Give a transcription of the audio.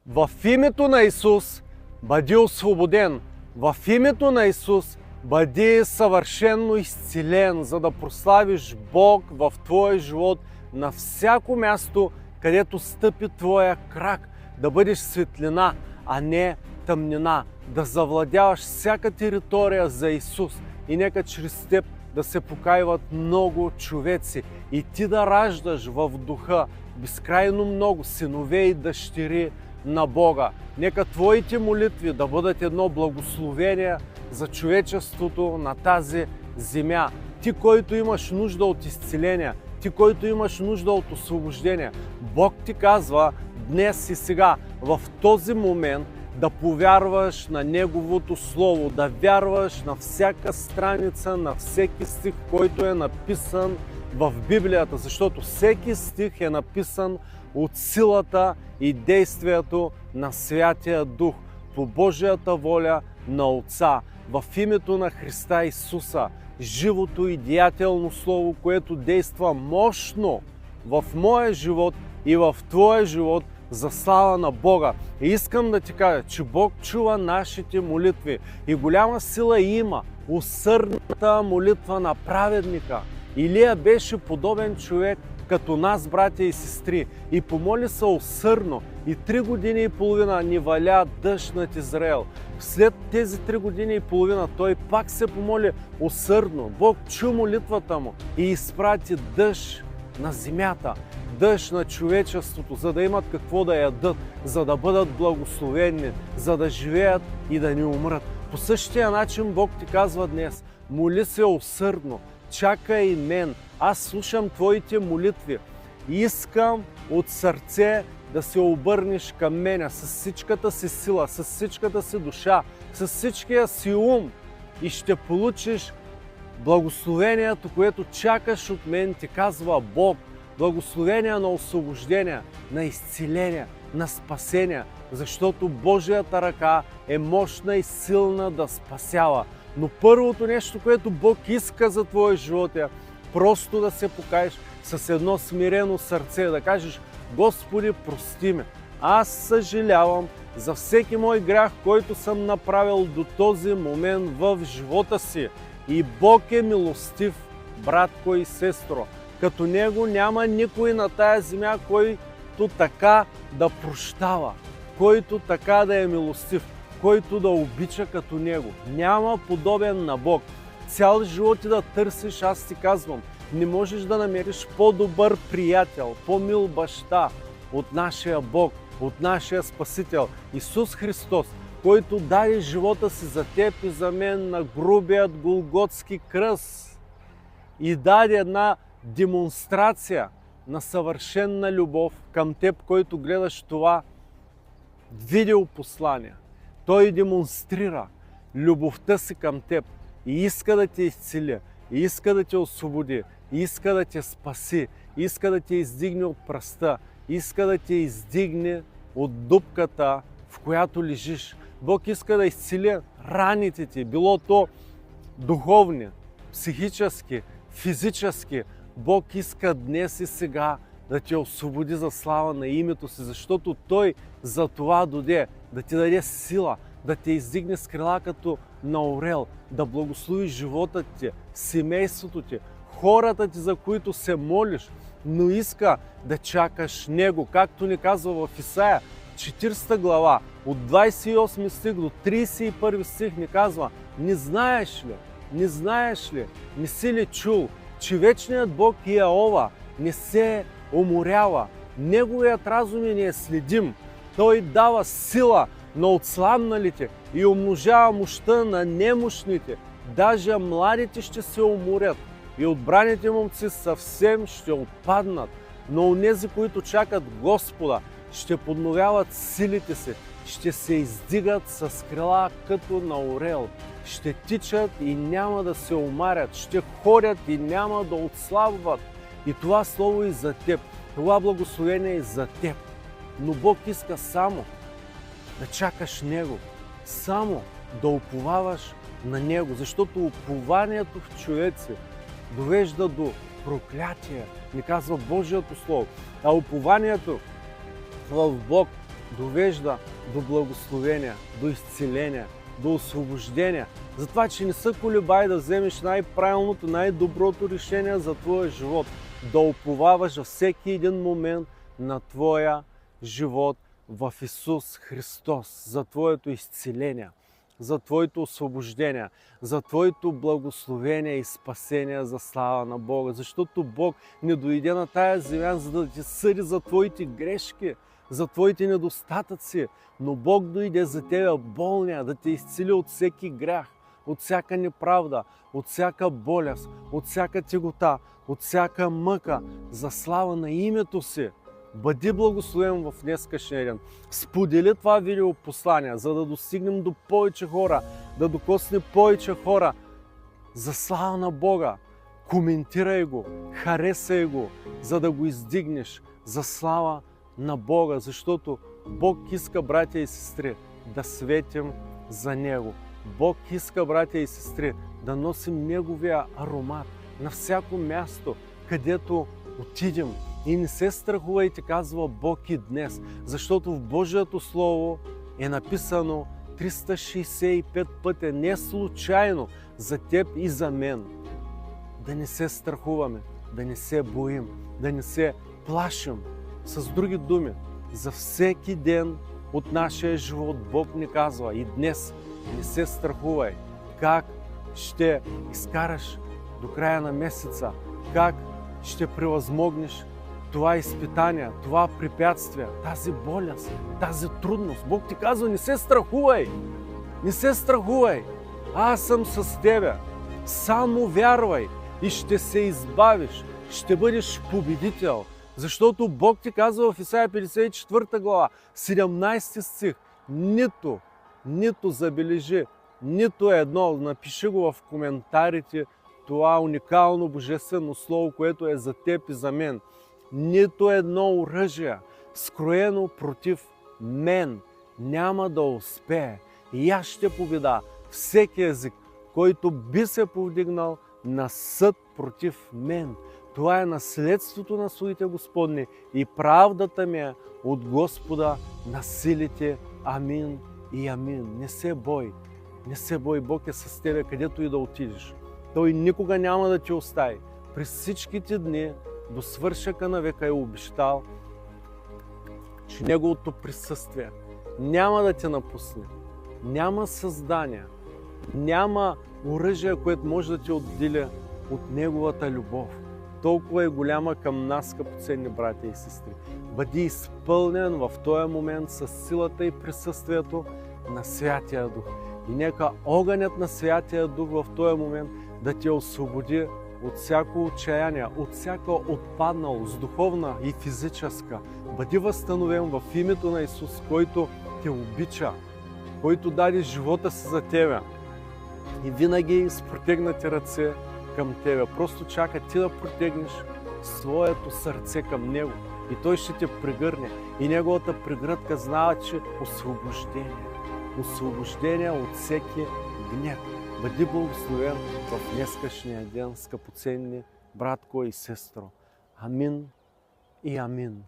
В името на Исус бъди освободен. В името на Исус бъди съвършено изцелен, за да прославиш Бог в твоя живот на всяко място, където стъпи твоя крак. Да бъдеш светлина, а не тъмнина. Да завладяваш всяка територия за Исус. И нека чрез теб да се покайват много човеци. И ти да раждаш в духа безкрайно много синове и дъщери на Бога. Нека твоите молитви да бъдат едно благословение за човечеството на тази земя. Ти, който имаш нужда от изцеление, ти, който имаш нужда от освобождение, Бог ти казва днес и сега, в този момент, да повярваш на Неговото Слово, да вярваш на всяка страница, на всеки стих, който е написан в Библията, защото всеки стих е написан от силата и действието на Святия Дух, по Божията воля на Отца, в името на Христа Исуса, живото и деятелно Слово, което действа мощно в моя живот и в твоя живот, за слава на Бога. И искам да ти кажа, че Бог чува нашите молитви и голяма сила има усърдната молитва на праведника. Илия беше подобен човек като нас, братя и сестри, и помоли се усърдно, и 3 години и половина ни валя дъжд над Израел. След тези 3 години и половина той пак се помоли усърдно. Бог чу молитвата му и изпрати дъжд на земята, дъжд на човечеството, за да имат какво да ядат, за да бъдат благословени, за да живеят и да не умрат. По същия начин Бог ти казва днес: моли се усърдно, чакай мен, аз слушам твоите молитви. Искам от сърце да се обърнеш към мене с всичката си сила, с всичката си душа, с всичкия си ум и ще получиш благословението, което чакаш от мен, ти казва Бог. Благословение на освобождение, на изцеление, на спасение, защото Божията ръка е мощна и силна да спасява. Но първото нещо, което Бог иска за твоя живот, е просто да се покаеш с едно смирено сърце, да кажеш: Господи, прости ме. Аз съжалявам за всеки мой грях, който съм направил до този момент в живота си. И Бог е милостив, братко и сестро. Като Него няма никой на тая земя, който така да прощава, който така да е милостив, който да обича като Него. Няма подобен на Бог. Цял живот ти да търсиш, аз ти казвам, не можеш да намериш по-добър приятел, по-мил баща от нашия Бог, от нашия Спасител Исус Христос, който даде живота си за теб и за мен на грубият голготски кръст и даде една демонстрация на съвършенна любов към теб, който гледаш това видеопослание. Той демонстрира любовта си към теб и иска да те изцели, и иска да те освободи, и иска да те спаси, и иска да те издигне от пръста, иска да те издигне от дупката, в която лежиш. Бог иска да изцели раните ти, било то духовни, психически, физически. Бог иска днес и сега да те освободи за слава на името си, защото Той за това дойде, да ти даде сила, да те издигне с крила като на орел, да благослови живота ти, семейството ти, хората ти, за които се молиш, но иска да чакаш Него, както ни казва в Исаия 40 глава, от 28 стих до 31 стих ни казва: не знаеш ли, не си ли чул, че вечният Бог Йеова не се уморява, Неговият разум е неследим, Той дава сила на отслабналите и умножава мощта на немощните. Даже младите ще се уморят и отбраните момци съвсем ще отпаднат, но онези, които чакат Господа, ще подновяват силите си, ще се издигат с крила като на орел, ще тичат и няма да се умарят, ще ходят и няма да отслабват. И това слово е за теб, това благословение е за теб. Но Бог иска само да чакаш Него, само да уповаваш на Него, защото упованието в човеци довежда до проклятие, ни казва Божието Слово, а упованието в Бог довежда до благословение, до изцеление, до освобождение. Затова, че не се колебай да вземеш най-правилното, най-доброто решение за твоя живот. Да уповаваш във всеки един момент на твоя живот в Исус Христос, за твоето изцеление, за твоето освобождение, за твоето благословение и спасение за слава на Бога. Защото Бог не дойде на тая земя, за да ти съди за твоите грешки, за твоите недостатъци, но Бог дойде за тебе болния, да те изцели от всеки грях, от всяка неправда, от всяка болест, от всяка тегота, от всяка мъка, за слава на името си. Бъди благословен в днескашния ден. Сподели това видеопослание, за да достигнем до повече хора, да докосне повече хора. За слава на Бога. Коментирай го, харесай го, за да го издигнеш. За слава на Бога, защото Бог иска, братя и сестри, да светим за Него. Бог иска, братя и сестри, да носим Неговия аромат на всяко място, където отидем. И не се страхувайте, казва Бог и днес, защото в Божието Слово е написано 365 пъти, не случайно, за теб и за мен. Да не се страхуваме, да не се боим, да не се плашим. С други думи, за всеки ден от нашия живот Бог ни казва и днес не се страхувай как ще изкараш до края на месеца, как ще превъзмогнеш това изпитание, това препятствие, тази болест, тази трудност. Бог ти казва, не се страхувай, не се страхувай, аз съм с тебе, само вярвай и ще се избавиш, ще бъдеш победител. Защото Бог ти казва в Исаия 54 глава, 17 стих, нито забележи, нито едно, напиши го в коментарите, това уникално божествено слово, което е за теб и за мен. Нито едно оръжие, скроено против мен, няма да успее. И аз ще победа всеки език, който би се повдигнал на съд против мен. Това е наследството на слугите Господни и правдата ми е от Господа на силите. Амин и амин. Не се бой, Бог е с тебе, където и да отидеш. Той никога няма да те остави. През всичките дни до свършъка на века е обещал, че Неговото присъствие няма да те напусне. Няма създание, няма оръжие, което може да те отделя от Неговата любов. Толкова е голяма към нас, скъпоценни братя и сестри. Бъди изпълнен в този момент с силата и присъствието на Святия Дух. И нека огънят на Святия Дух в този момент да те освободи от всяко отчаяние, от всяка отпадналост, духовна и физическа. Бъди възстановен в името на Исус, който те обича, който даде живота си за тебе. И винаги с протегнати ръце към тебе. Просто чака ти да протегнеш своето сърце към Него. И Той ще те прегърне. И Неговата прегръдка знава, че освобождение от всеки гняв. Бъди благословен в днескашния ден, скъпоценни братко и сестро. Амин и амин.